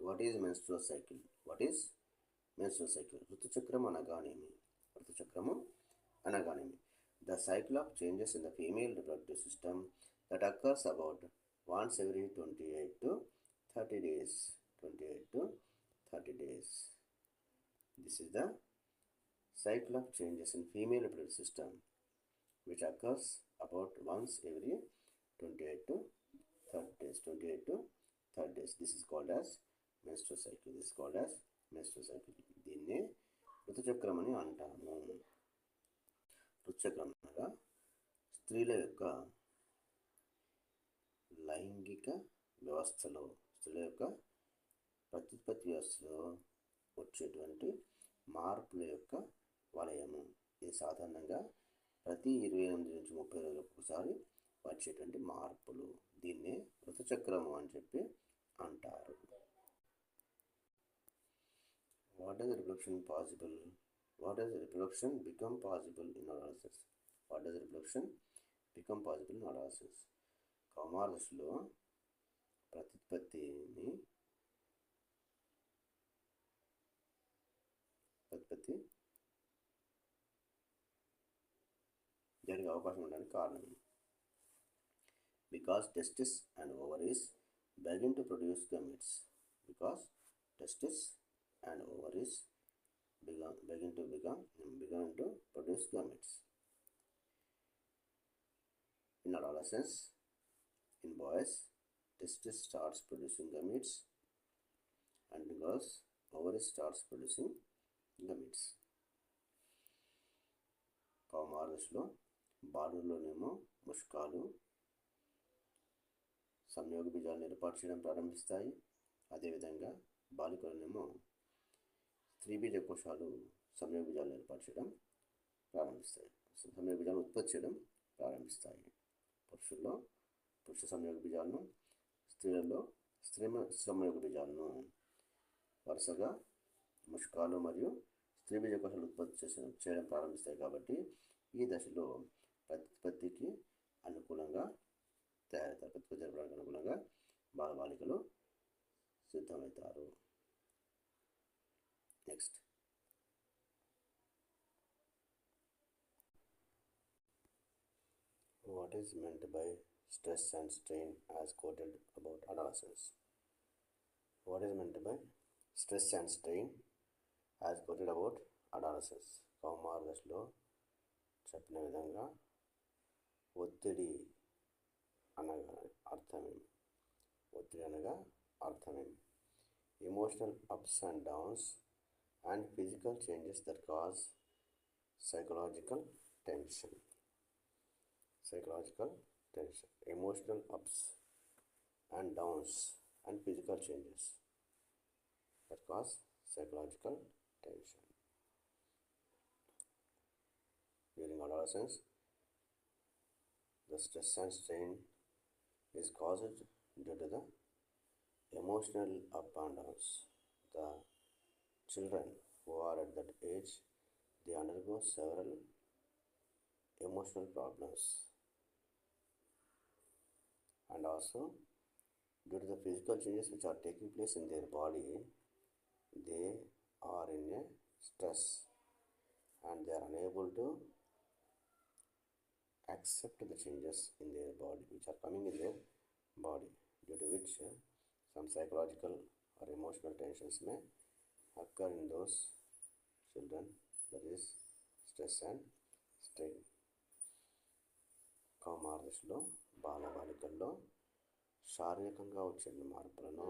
What is menstrual cycle? What is menstrual cycle? ఋతుచక్రము అనగానేమి? ఋతుచక్రము అనగానేమి? The cycle of changes in the female reproductive system that occurs about once every 28 to 30 days. 28 to 30 days. This is the cycle of changes in female reproductive system which occurs about once every 28 to 30 days. 28 to 30 days. This is called as menstrual cycle. This is called as menstrual cycle. దీన్నే ఋతుచక్రం అని అంటాము. ఋతుచక్రం అనగా స్త్రీల యొక్క లైంగిక వ్యవస్థలో, స్త్రీల యొక్క ప్రత్యుత్పత్తి వ్యవస్థలో వచ్చేటువంటి మార్పుల యొక్క వలయము. ఇది సాధారణంగా ప్రతి 28 నుంచి 30 రోజులకు ఒకసారి వచ్చేటువంటి మార్పులు. దీన్నే ఋతుచక్రము అని చెప్పి అంటారు. What does reproduction possible? What does reproduction become possible in adolescence? What does reproduction become possible in adolescence? కౌమార దశలో ప్రత్యుత్పత్తి జరిగే అవకాశం ఉండడానికి కారణం. Because testes and ovaries begin to produce gametes. Because testes and ovaries begin to produce gametes. In adolescence, in boys, testes starts producing gametes, and in girls, ovaries starts producing gametes. కౌమార దశలో బాలుల్లోనేమో ముష్కాలు సంయోగ బీజాలను ఏర్పాటు చేయడం ప్రారంభిస్తాయి. అదేవిధంగా బాలికలనేమో స్త్రీ బీజ కోశాలు సంయోగ బీజాలను ఏర్పాటు చేయడం ప్రారంభిస్తాయి. సంయోగ బీజాలను ఉత్పత్తి చేయడం ప్రారంభిస్తాయి. పురుషుల్లో పురుష సంయోగ బీజాలను, స్త్రీలలో స్త్రీ సంయోగ బీజాలను వరుసగా ముష్కాలు మరియు స్త్రీ బీజ కోశాలు ఉత్పత్తి చేయడం ప్రారంభిస్తాయి. కాబట్టి ఈ దశలో ప్రత్యుత్పత్తికి అనుకూలంగా తయారవుతారు. ప్రత్యుత్పత్తి జరపడానికి అనుకూలంగా బాలికలు సిద్ధమవుతారు. Next, what is meant by stress and strain as quoted about adolescence? What is meant by stress and strain as quoted about adolescence? కౌమార దశలో చెప్పిన విధంగా ఒత్తిడి అనగా అర్థమేమి? ఒత్తిడి అనగా అర్థమేమి? Emotional ups and downs and physical changes that cause psychological tension. Psychological tension, emotional ups and downs and physical changes that cause psychological tension. During adolescence, the stress and strain is caused due to the emotional up and downs. The children who are at that age, they undergo several emotional problems, and also due to the physical changes which are taking place in their body, they are in a stress and they are unable to accept the changes in their body which are coming in their body, due to which some psychological or emotional tensions may occur in those children. That is stress and strain. కౌమార దశలో బాలికల్లో శారీరకంగా వచ్చే మార్పులను